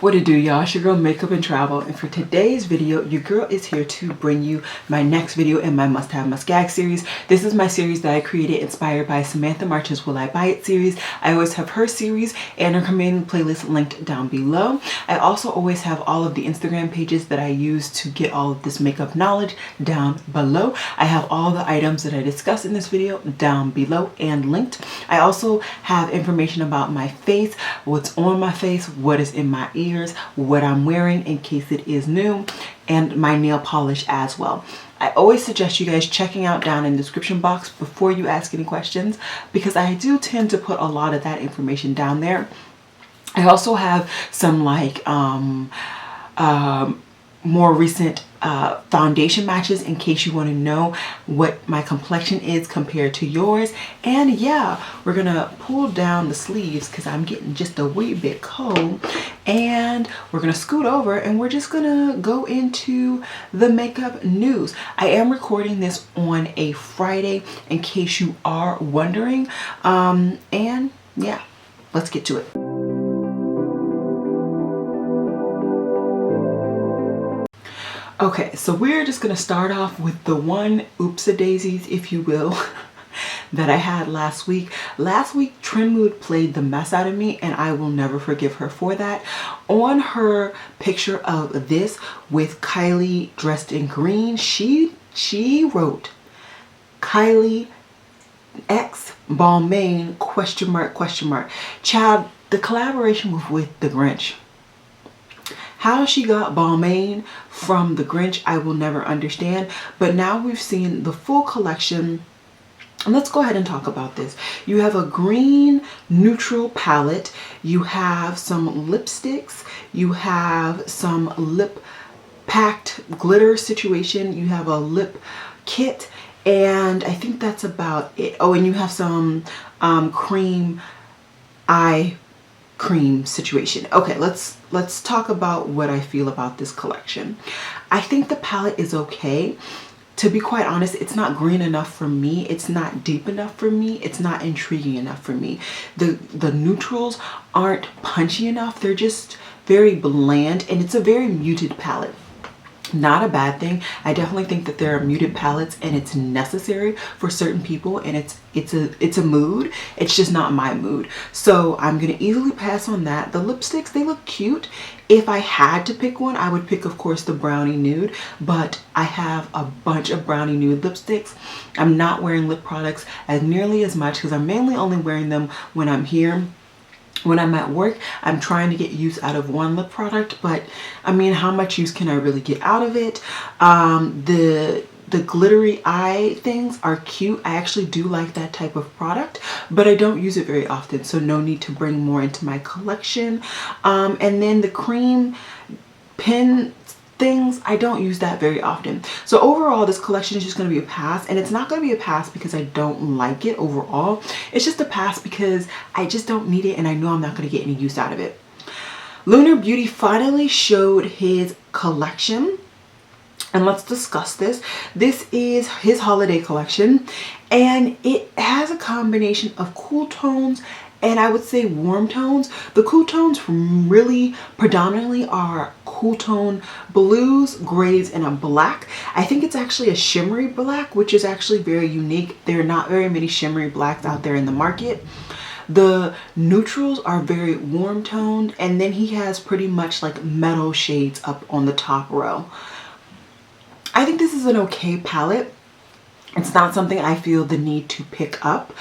What it do, y'all? It's your girl Makeup and Travel, and for today's video your girl is here to bring you my next video in my must gag series. This is my series that I created inspired by Samantha March's Will I Buy It series. I always have her series and her companion playlist linked down below. I also always have all of the Instagram pages that I use to get all of this makeup knowledge down below. I have all the items that I discuss in this video down below and linked. I also have information about my face, what's on my face, what is in my ears, what I'm wearing in case it is new, and my nail polish as well. I always suggest you guys checking out down in the description box before you ask any questions, because I do tend to put a lot of that information down there. I also have some like more recent foundation matches in case you want to know what my complexion is compared to yours. And yeah, we're gonna pull down the sleeves because I'm getting just a wee bit cold, and we're gonna scoot over and we're just gonna go into the makeup news. I am recording this on a Friday in case you are wondering, and yeah, let's get to it. Okay, so we're just gonna start off with the one oopsie-daisies, if you will, that I had last week. Last week, Trend Mood played the mess out of me, and I will never forgive her for that. On her picture of this with Kylie dressed in green, she wrote Kylie X Balmain question mark question mark. Child, the collaboration with the Grinch. How she got Balmain from the Grinch, I will never understand. But now we've seen the full collection. And let's go ahead and talk about this. You have a green neutral palette. You have some lipsticks. You have some lip packed glitter situation. You have a lip kit. And I think that's about it. Oh, and you have some cream eye cream situation. Okay, let's talk about what I feel about this collection. I think the palette is okay. To be quite honest, it's not green enough for me. It's not deep enough for me. It's not intriguing enough for me. The neutrals aren't punchy enough. They're just very bland, and it's a very muted palette. Not a bad thing. I definitely think that there are muted palettes and it's necessary for certain people, and it's a mood. It's just not my mood. So I'm gonna easily pass on that. The lipsticks, they look cute. If I had to pick one, I would pick, of course, the Brownie Nude, but I have a bunch of Brownie Nude lipsticks. I'm not wearing lip products as nearly as much because I'm mainly only wearing them when I'm here. When I'm at work, I'm trying to get use out of one lip product, but I mean, how much use can I really get out of it? The glittery eye things are cute. I actually do like that type of product, but I don't use it very often, so no need to bring more into my collection. And then the cream pen things, I don't use that very often. So overall, this collection is just going to be a pass, and it's not going to be a pass because I don't like it overall. It's just a pass because I just don't need it, and I know I'm not going to get any use out of it. Lunar Beauty finally showed his collection, and let's discuss this. This is his holiday collection, and it has a combination of cool tones and I would say warm tones. The cool tones really predominantly are cool tone blues, grays, and a black. I think it's actually a shimmery black, which is actually very unique. There are not very many shimmery blacks out there in the market. The neutrals are very warm toned, and then he has pretty much like metal shades up on the top row. I think this is an okay palette. It's not something I feel the need to pick up.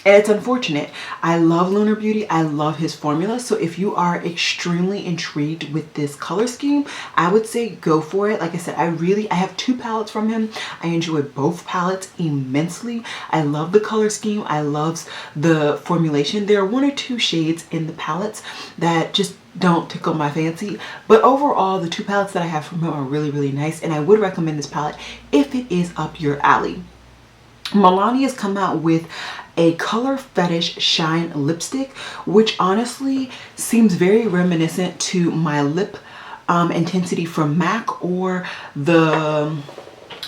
And it's unfortunate. I love Lunar Beauty. I love his formula. So if you are extremely intrigued with this color scheme, I would say go for it. Like I said, I have two palettes from him. I enjoy both palettes immensely. I love the color scheme. I love the formulation. There are one or two shades in the palettes that just don't tickle my fancy, but overall the two palettes that I have from him are really, really nice, and I would recommend this palette if it is up your alley. Milani has come out with a Color Fetish Shine lipstick, which honestly seems very reminiscent to my lip intensity from MAC, or the,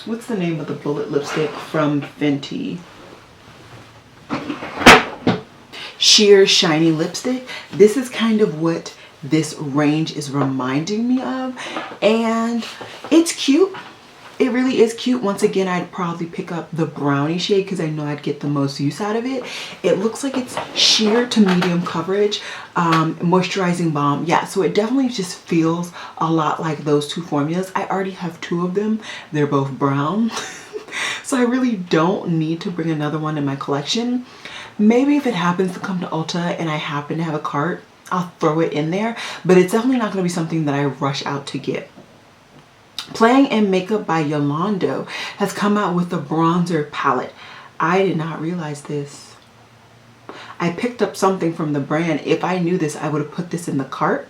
what's the name of the bullet lipstick from Fenty? Sheer Shiny lipstick. This is kind of what this range is reminding me of. And it's cute. It really is cute. Once again, I'd probably pick up the brownie shade because I know I'd get the most use out of it. It looks like it's sheer to medium coverage, moisturizing balm. Yeah, so it definitely just feels a lot like those two formulas. I already have two of them. They're both brown. So I really don't need to bring another one in my collection. Maybe if it happens to come to Ulta and I happen to have a cart, I'll throw it in there. But it's definitely not going to be something that I rush out to get. Playing in Makeup by Yolando has come out with a bronzer palette. I did not realize this. I picked up something from the brand. If I knew this, I would have put this in the cart.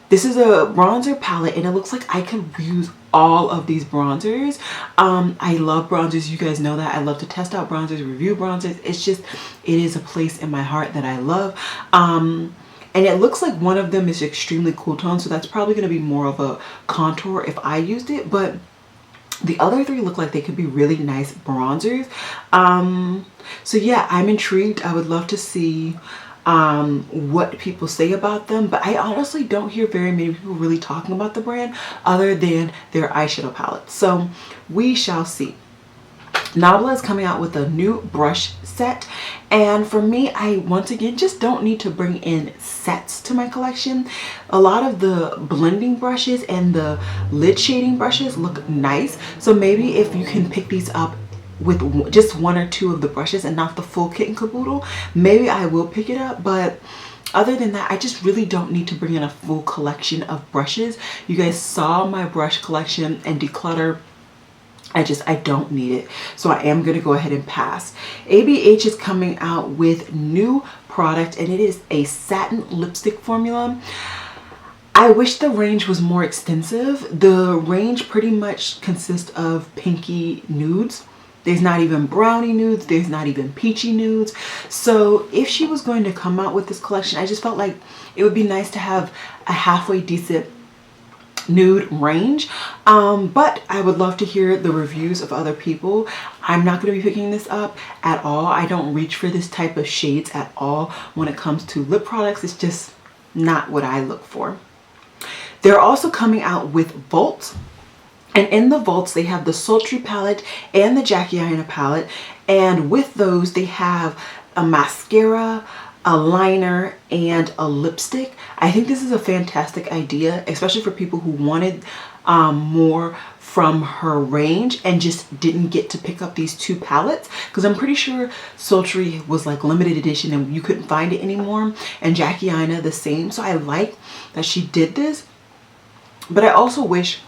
This is a bronzer palette and it looks like I could use all of these bronzers. I love bronzers. You guys know that. I love to test out bronzers, review bronzers. It's just, it is a place in my heart that I love. And it looks like one of them is extremely cool tone, so that's probably going to be more of a contour if I used it. But the other three look like they could be really nice bronzers. So yeah, I'm intrigued. I would love to see what people say about them, but I honestly don't hear very many people really talking about the brand other than their eyeshadow palette. So we shall see. Nabla is coming out with a new brush set, and for me, I once again just don't need to bring in sets to my collection. A lot of the blending brushes and the lid shading brushes look nice, so maybe if you can pick these up with just one or two of the brushes and not the full kit and caboodle, maybe I will pick it up. But other than that, I just really don't need to bring in a full collection of brushes. You guys saw my brush collection and declutter. I don't need it. So I am going to go ahead and pass. ABH is coming out with new product, and it is a satin lipstick formula. I wish the range was more extensive. The range pretty much consists of pinky nudes. There's not even brownie nudes. There's not even peachy nudes. So if she was going to come out with this collection, I just felt like it would be nice to have a halfway decent nude range. But I would love to hear the reviews of other people. I'm not going to be picking this up at all. I don't reach for this type of shades at all when it comes to lip products. It's just not what I look for. They're also coming out with Vaults. And in the Vaults, they have the Sultry palette and the Jackie Aina palette. And with those, they have a mascara, a liner, and a lipstick. I think this is a fantastic idea, especially for people who wanted more from her range and just didn't get to pick up these two palettes, because I'm pretty sure Sultry was like limited edition and you couldn't find it anymore, and Jackie Aina the same. So I like that she did this, but I also wish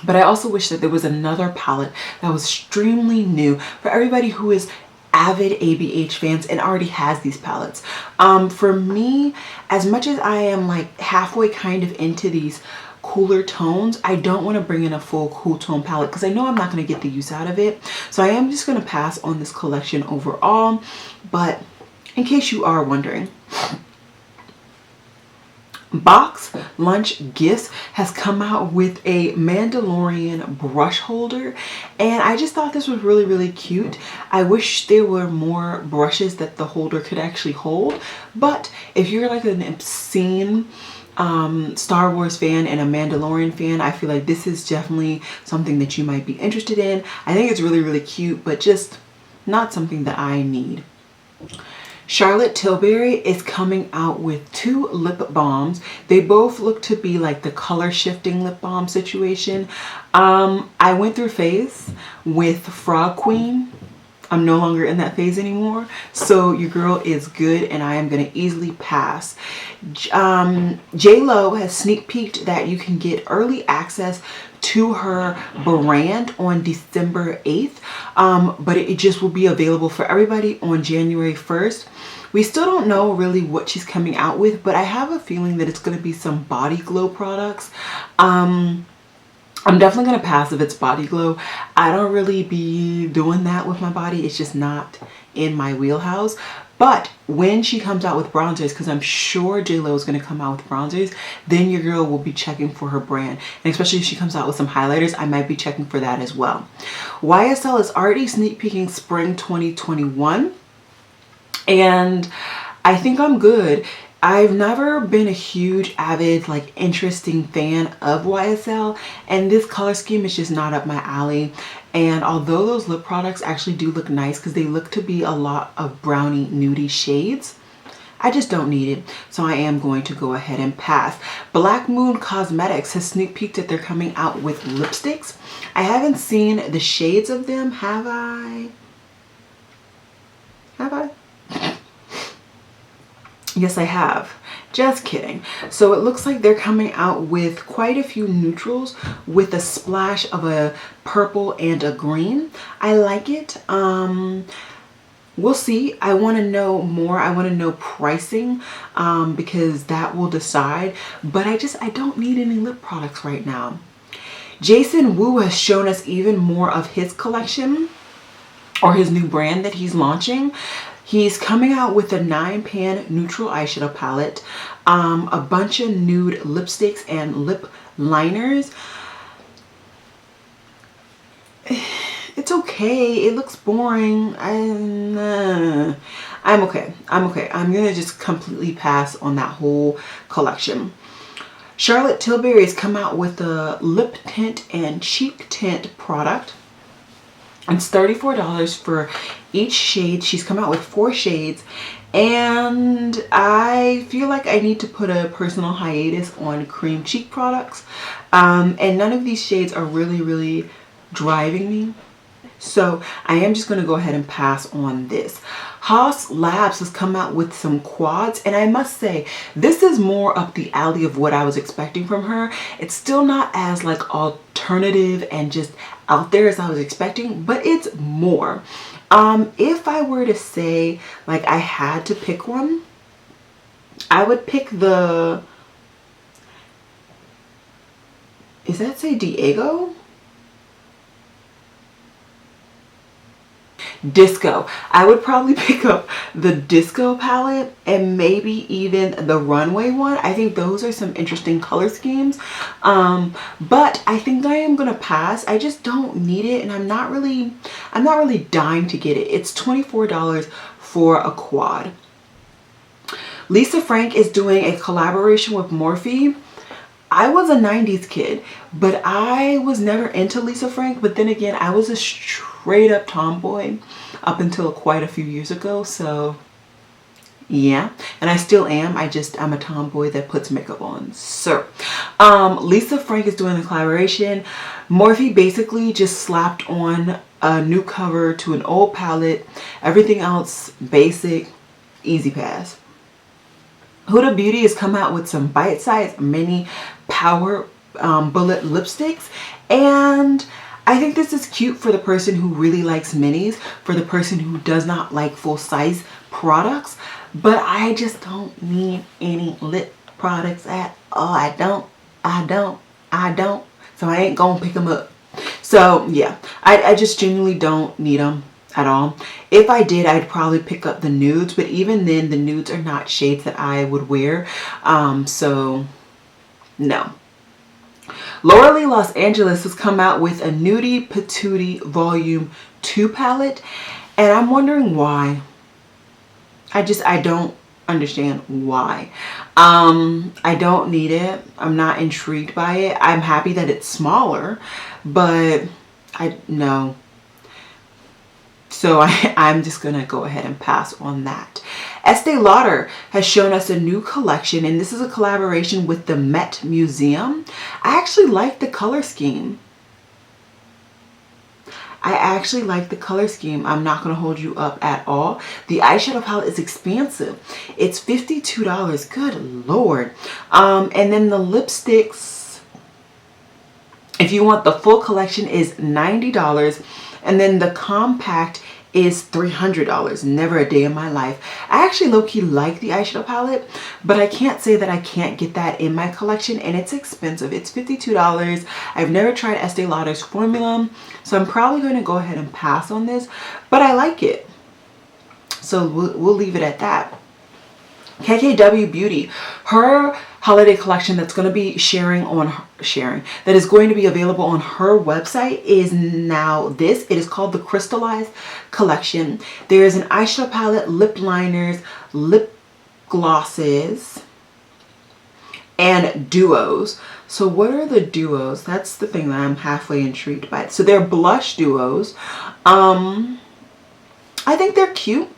that there was another palette that was extremely new for everybody who is avid ABH fans and already has these palettes. For me, as much as I am like halfway kind of into these cooler tones, I don't want to bring in a full cool tone palette because I know I'm not going to get the use out of it. So I am just going to pass on this collection overall. But in case you are wondering, Box Lunch Gifts has come out with a Mandalorian brush holder, and I just thought this was really, really cute. I wish there were more brushes that the holder could actually hold, but if you're like an obscene Star Wars fan and a Mandalorian fan, I feel like this is definitely something that you might be interested in. I think it's really, really cute, but just not something that I need. Charlotte Tilbury is coming out with two lip balms. They both look to be like the color shifting lip balm situation. I went through a phase with Frog Queen. I'm no longer in that phase anymore. So your girl is good and I am going to easily pass. J.Lo has sneak peeked that you can get early access to her brand on December 8th. But it just will be available for everybody on January 1st. We still don't know really what she's coming out with, but I have a feeling that it's going to be some body glow products. I'm definitely going to pass if it's body glow. I don't really be doing that with my body. It's just not in my wheelhouse. But when she comes out with bronzers, because I'm sure J.Lo is going to come out with bronzers, then your girl will be checking for her brand. And especially if she comes out with some highlighters, I might be checking for that as well. YSL is already sneak peeking spring 2021. And I think I'm good. I've never been a huge avid like interesting fan of YSL, and this color scheme is just not up my alley. And although those lip products actually do look nice because they look to be a lot of brownie nudie shades, I just don't need it, so I am going to go ahead and pass. Black Moon Cosmetics has sneak peeked that they're coming out with lipsticks. I haven't seen the shades of them, have I? Have I? Yes, I have. Just kidding. So it looks like they're coming out with quite a few neutrals with a splash of a purple and a green. I like it. We'll see. I want to know more. I want to know pricing because that will decide. But I don't need any lip products right now. Jason Wu has shown us even more of his collection, or his new brand that he's launching. He's coming out with a 9-pan neutral eyeshadow palette, a bunch of nude lipsticks and lip liners. It's okay. It looks boring. I'm okay. I'm okay. I'm going to just completely pass on that whole collection. Charlotte Tilbury has come out with a lip tint and cheek tint product. It's $34 for each shade. She's come out with 4 shades, and I feel like I need to put a personal hiatus on cream cheek products, and none of these shades are really driving me. So I am just going to go ahead and pass on this. Haas Labs has come out with some quads, and I must say this is more up the alley of what I was expecting from her. It's still not as like alternative and just out there as I was expecting, but it's more. If I were to say like I had to pick one, I would pick the, is that say Diego? Disco. I would probably pick up the Disco palette and maybe even the Runway one. I think those are some interesting color schemes. But I think I am gonna pass. I just don't need it, and I'm not really dying to get it. It's $24 for a quad. Lisa Frank is doing a collaboration with Morphe. I was a 90s kid, but I was never into Lisa Frank. But then again, I was a straight up tomboy up until quite a few years ago. So yeah, and I still am. I'm a tomboy that puts makeup on. So Lisa Frank is doing the collaboration. Morphe basically just slapped on a new cover to an old palette. Everything else basic, easy pass. Huda Beauty has come out with some bite-sized mini power bullet lipsticks, and I think this is cute for the person who really likes minis, for the person who does not like full-size products, but I just don't need any lip products at all. I don't. So I ain't gonna pick them up. So yeah, I just genuinely don't need them at all. If I did, I'd probably pick up the nudes, but even then the nudes are not shades that I would wear. So no. Laura Lee Los Angeles has come out with a Nudie Patootie Volume 2 palette, and I'm wondering why. I don't understand why. I don't need it. I'm not intrigued by it. I'm happy that it's smaller, but no. So I'm just going to go ahead and pass on that. Estee Lauder has shown us a new collection, and this is a collaboration with the Met Museum. I actually like the color scheme. I'm not going to hold you up at all. The eyeshadow palette is expansive. It's $52. Good Lord. And then the lipsticks, if you want the full collection, is $90. And then the compact is $300. Never a day in my life. I actually low-key like the eyeshadow palette, but I can't say that I can't get that in my collection, and it's expensive. It's $52. I've never tried Estee Lauder's formula, so I'm probably going to go ahead and pass on this, but I like it. So we'll leave it at that. KKW Beauty, her holiday collection that's going to be that is going to be available on her website is now this. It is called the Crystallized Collection. There is an eyeshadow palette, lip liners, lip glosses, and duos. So what are the duos? That's the thing that I'm halfway intrigued by. So they're blush duos. I think they're cute.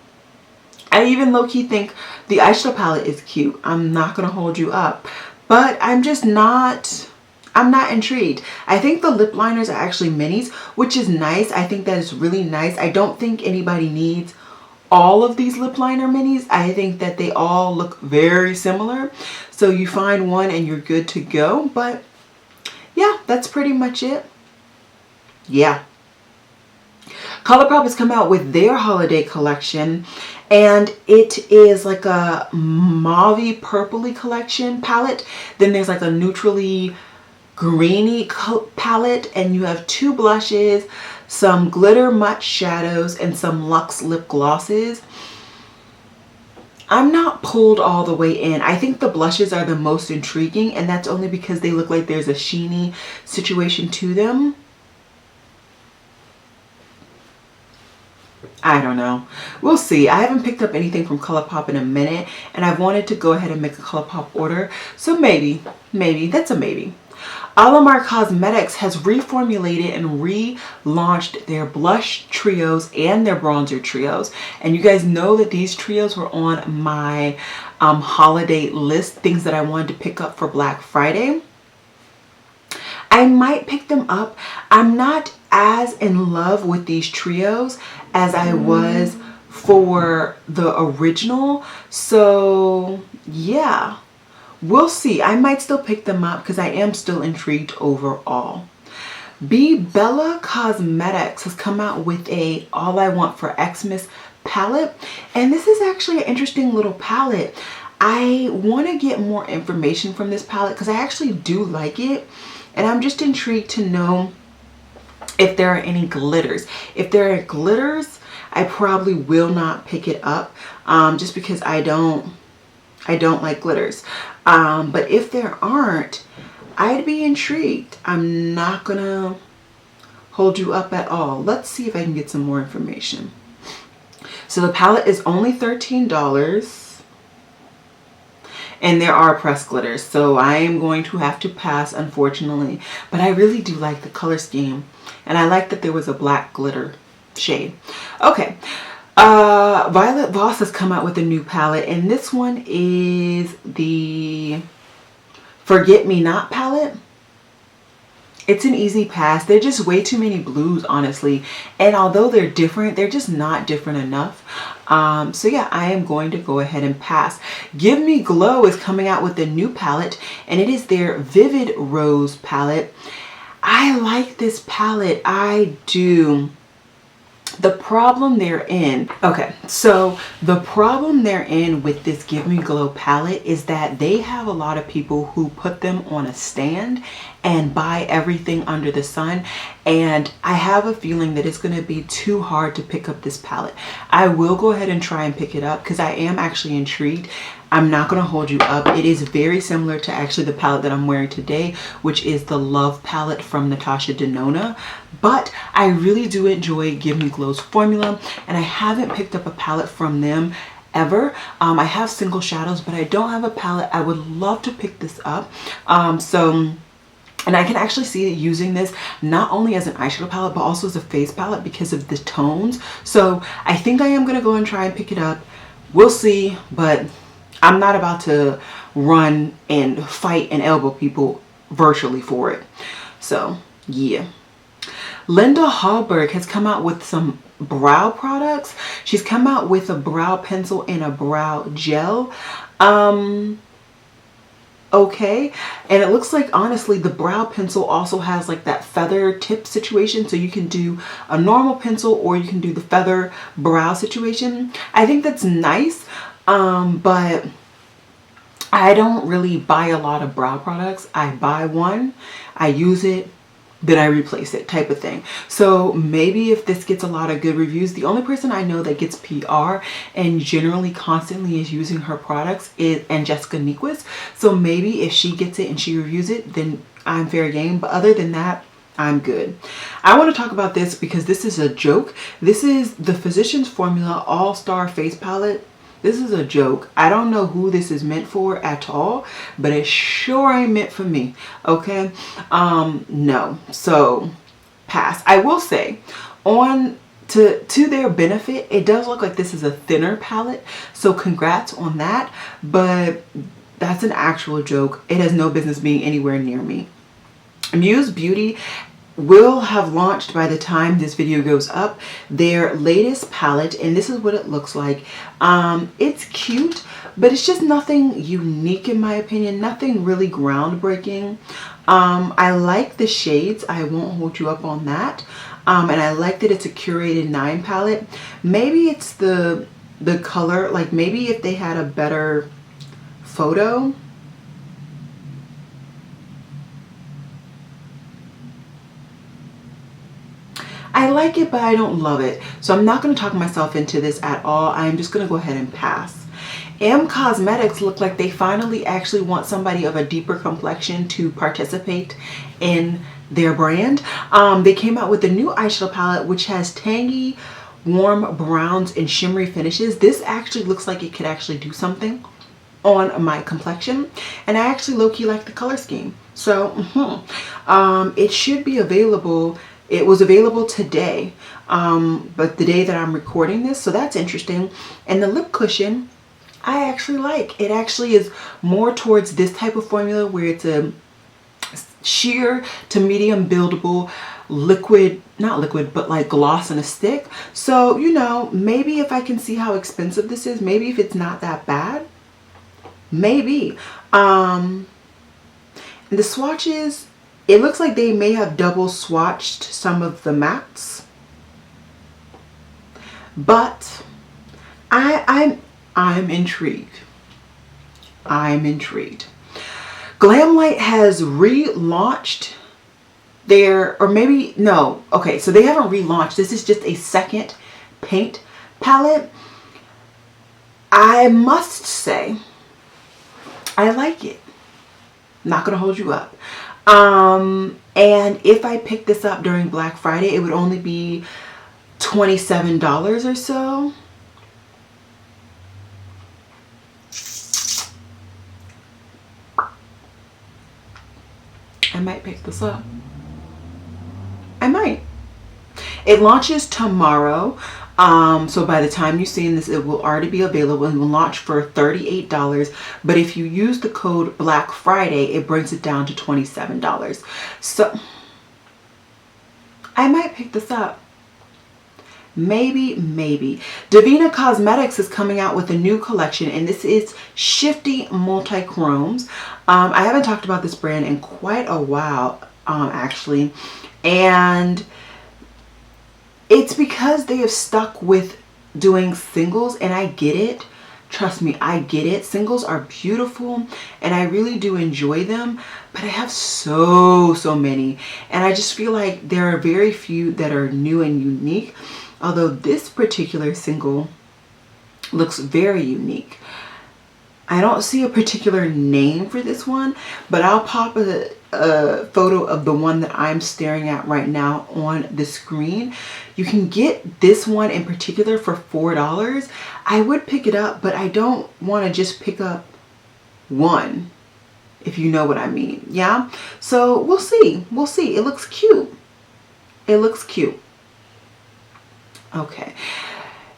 I even low-key think the eyeshadow palette is cute. I'm not gonna hold you up, but I'm not intrigued. I think the lip liners are actually minis, which is nice. I think that is really nice. I don't think anybody needs all of these lip liner minis. I think that they all look very similar. So you find one and you're good to go. But yeah, that's pretty much it. Yeah. Colourpop has come out with their holiday collection, and it is like a mauve purpley collection palette. Then there's like a neutrally greeny palette, and you have 2 blushes, some glitter matte shadows, and some luxe lip glosses. I'm not pulled all the way in. I think the blushes are the most intriguing, and that's only because they look like there's a sheeny situation to them. I don't know. We'll see. I haven't picked up anything from Colourpop in a minute, and I've wanted to go ahead and make a Colourpop order. So maybe, that's a maybe. Lamar Cosmetics has reformulated and relaunched their blush trios and their bronzer trios. And you guys know that these trios were on my holiday list, things that I wanted to pick up for Black Friday. I might pick them up. I'm not as in love with these trios as I was for the original. So yeah, we'll see. I might still pick them up because I am still intrigued overall. BeBella Cosmetics has come out with a All I Want for Xmas palette, and this is actually an interesting little palette. I want to get more information from this palette because I actually do like it, and I'm just intrigued to know if there are any glitters. If there are glitters, I probably will not pick it up just because I don't like glitters. But if there aren't, I'd be intrigued. I'm not gonna hold you up at all. Let's see if I can get some more information. So the palette is only $13. And there are pressed glitters, so I am going to have to pass, unfortunately. But I really do like the color scheme, and I like that there was a black glitter shade. Okay, Violet Voss has come out with a new palette, and this one is the Forget Me Not palette. It's an easy pass. They're just way too many blues, honestly. And although they're different, they're just not different enough. So yeah, I am going to go ahead and pass. Give Me Glow is coming out with a new palette, and it is their Vivid Rose palette. I like this palette. I do. The problem they're in, okay, so the problem they're in with this Give Me Glow palette is that they have a lot of people who put them on a stand and buy everything under the sun, and I have a feeling that it's going to be too hard to pick up this palette. I will go ahead and try and pick it up because I am actually intrigued. I'm not going to hold you up. It is very similar to actually the palette that I'm wearing today, which is the Love palette from Natasha Denona. But I really do enjoy Give Me Glow's formula, and I haven't picked up a palette from them ever. I have single shadows, but I don't have a palette. I would love to pick this up. And I can actually see using this not only as an eyeshadow palette, but also as a face palette because of the tones. So I think I am going to go and try and pick it up. We'll see, but I'm not about to run and fight and elbow people virtually for it. So yeah. Linda Hallberg has come out with some brow products. She's come out with a brow pencil and a brow gel. Okay, and it looks like honestly the brow pencil also has like that feather tip situation, so you can do a normal pencil or you can do the feather brow situation. I think that's nice, but I don't really buy a lot of brow products. I buy one, I use it, then I replace it type of thing. So maybe if this gets a lot of good reviews, the only person I know that gets PR and generally constantly is using her products is Jessica Nikkia. So maybe if she gets it and she reviews it, then I'm fair game. But other than that, I'm good. I want to talk about this because this is a joke. This is the Physicians Formula All-Star Face Palette. This is a joke. I don't know who this is meant for at all, but it sure ain't meant for me. Okay. No. So pass. I will say, on to their benefit, it does look like this is a thinner palette, so congrats on that, but that's an actual joke. It has no business being anywhere near me. Muse Beauty will have launched by the time this video goes up their latest palette, and this is what it looks like. It's cute, but it's just nothing unique in my opinion, nothing really groundbreaking. I like the shades, I won't hold you up on that. And I like that it's a curated 9 palette. Maybe it's the color, like maybe if they had a better photo. I like it, but I don't love it. So I'm not going to talk myself into this at all. I'm just going to go ahead and pass. Cosmetics look like they finally actually want somebody of a deeper complexion to participate in their brand. They came out with a new eyeshadow palette which has tangy, warm browns and shimmery finishes. This actually looks like it could actually do something on my complexion, and I actually low-key like the color scheme. So it should be available. It was available today, but the day that I'm recording this, so that's interesting. And the lip cushion I actually like. It actually is more towards this type of formula where it's a sheer to medium buildable liquid, not liquid, but like gloss in a stick. So, you know, maybe if I can see how expensive this is, maybe if it's not that bad, maybe. The swatches, it looks like they may have double swatched some of the mattes, but I'm intrigued. I'm intrigued. Glam Light has relaunched their, or maybe, no, okay, so they haven't relaunched. This is just a second paint palette. I must say, I like it. Not gonna hold you up. And if I pick this up during Black Friday, it would only be $27 or so. I might pick this up. I might. It launches tomorrow. So by the time you're seeing this, it will already be available and will launch for $38. But if you use the code Black Friday, it brings it down to $27. So I might pick this up. Maybe. Davina Cosmetics is coming out with a new collection, and this is Shifty Multi-Chromes. I haven't talked about this brand in quite a while, actually. And it's because they have stuck with doing singles, and I get it. Trust me, I get it. Singles are beautiful, and I really do enjoy them, but I have so many. And I just feel like there are very few that are new and unique. Although this particular single looks very unique. I don't see a particular name for this one, but I'll pop a photo of the one that I'm staring at right now on the screen. You can get this one in particular for $4. I would pick it up, but I don't want to just pick up one, if you know what I mean. Yeah, so we'll see. We'll see. It looks cute. It looks cute. Okay,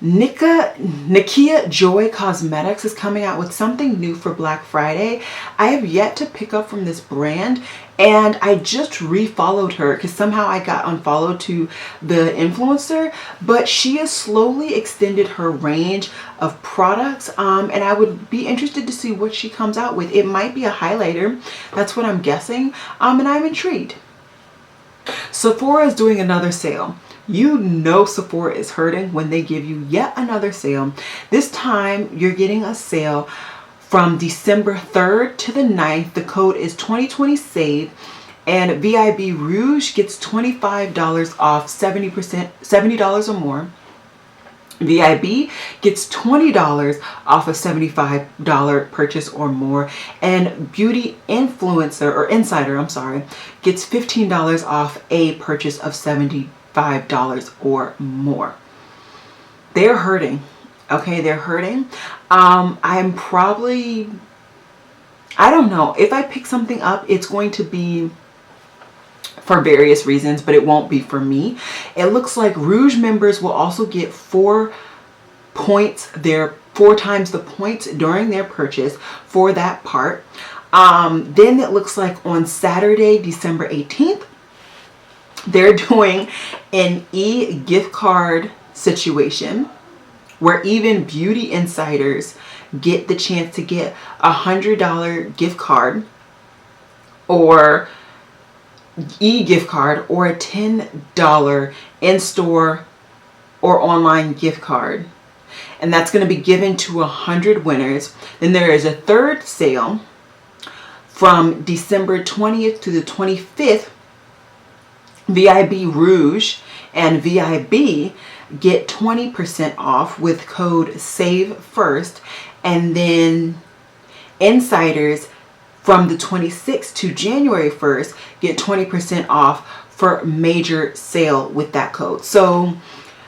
Nakia Joy Cosmetics is coming out with something new for Black Friday. I have yet to pick up from this brand, and I just refollowed her because somehow I got unfollowed to the influencer, but she has slowly extended her range of products, and I would be interested to see what she comes out with. It might be a highlighter, that's what I'm guessing, and I'm intrigued. Sephora is doing another sale. You know Sephora is hurting when they give you yet another sale. This time you're getting a sale from December 3rd to the 9th. The code is 2020SAVE, and VIB Rouge gets $25 off $70 or more. VIB gets $20 off a $75 purchase or more, and Beauty Influencer or Insider, I'm sorry, gets $15 off a purchase of $75 or more. They're hurting. Okay, they're hurting. I'm probably, I don't know, if I pick something up, it's going to be for various reasons, but it won't be for me. It looks like Rouge members will also get 4 points, their 4 times the points during their purchase for that part. Then it looks like on Saturday, December 18th, they're doing an e-gift card situation where even beauty insiders get the chance to get a $100 gift card or e-gift card or a $10 in-store or online gift card. And that's going to be given to 100 winners. Then there is a third sale from December 20th to the 25th. VIB Rouge and VIB get 20% off with code SAVE1ST, and then insiders from the 26th to January 1st get 20% off for major sale with that code. So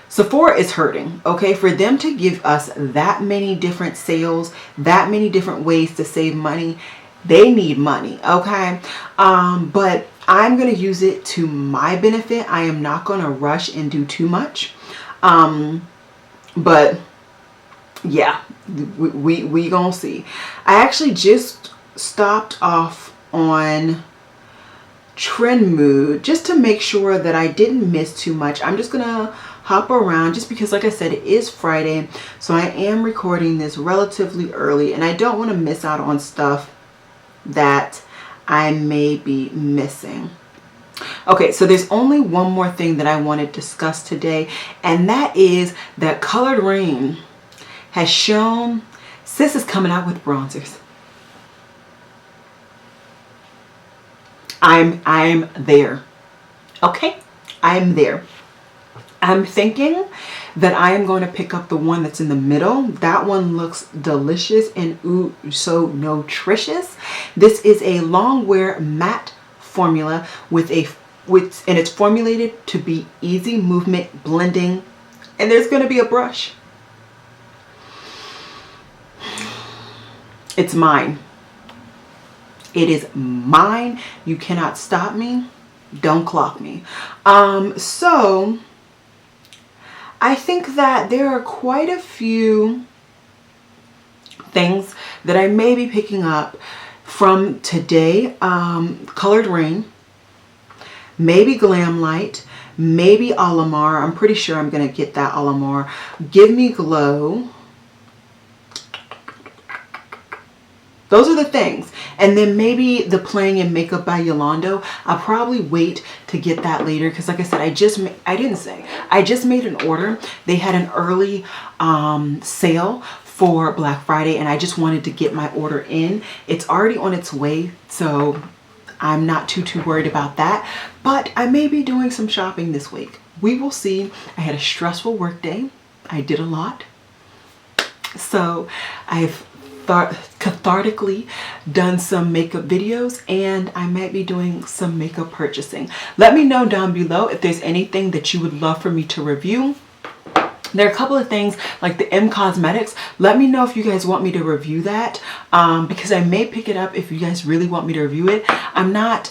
Sephora is hurting, okay? For them to give us that many different sales, that many different ways to save money, they need money, okay? But I'm going to use it to my benefit. I am not going to rush and do too much. But yeah, we gonna see. I actually just stopped off on Trend Mood just to make sure that I didn't miss too much. I'm just gonna hop around just because, like I said, it is Friday, so I am recording this relatively early and I don't want to miss out on stuff that I may be missing. Okay, so there's only one more thing that I want to discuss today, and that is that Colored Raine has shown sis is coming out with bronzers. I'm there. Okay, I'm there. I'm thinking that I am going to pick up the one that's in the middle. That one looks delicious and ooh, so nutritious. This is a long wear matte formula and it's formulated to be easy movement blending, and there's going to be a brush. It's mine. It is mine. You cannot stop me. Don't clock me. So I think that there are quite a few things that I may be picking up from today. Colored Raine, maybe Glam Light, maybe Lamar. I'm pretty sure I'm going to get that Lamar. Give Me Glow. Those are the things. And then maybe the Playing in Makeup by Yolando. I'll probably wait to get that later because, like I said, I just made an order. They had an early sale for Black Friday and I just wanted to get my order in. It's already on its way, so I'm not too worried about that. But I may be doing some shopping this week. We will see. I had a stressful work day. I did a lot. So I've cathartically done some makeup videos and I might be doing some makeup purchasing. Let me know down below if there's anything that you would love for me to review. There are a couple of things like the M Cosmetics. Let me know if you guys want me to review that because I may pick it up if you guys really want me to review it. I'm not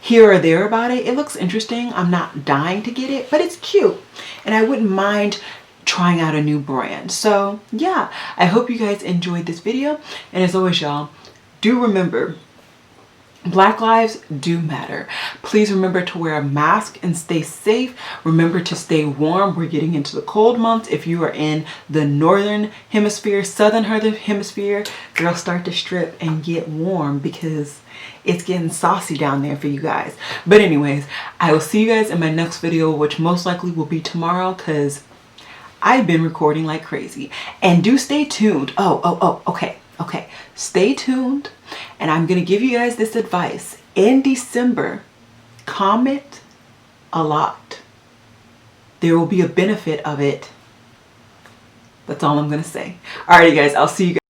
here or there about it. It looks interesting. I'm not dying to get it, but it's cute and I wouldn't mind trying out a new brand. So yeah, I hope you guys enjoyed this video, and as always, y'all, do remember, Black lives do matter. Please remember to wear a mask and stay safe. Remember to stay warm. We're getting into the cold months. If you are in the northern hemisphere, southern hemisphere, girl, start to strip and get warm because it's getting saucy down there for you guys. But anyways, I will see you guys in my next video, which most likely will be tomorrow because I've been recording like crazy. And do stay tuned. Okay. Stay tuned. And I'm going to give you guys this advice. In December, comment a lot. There will be a benefit of it. That's all I'm going to say. Alrighty, guys. I'll see you guys.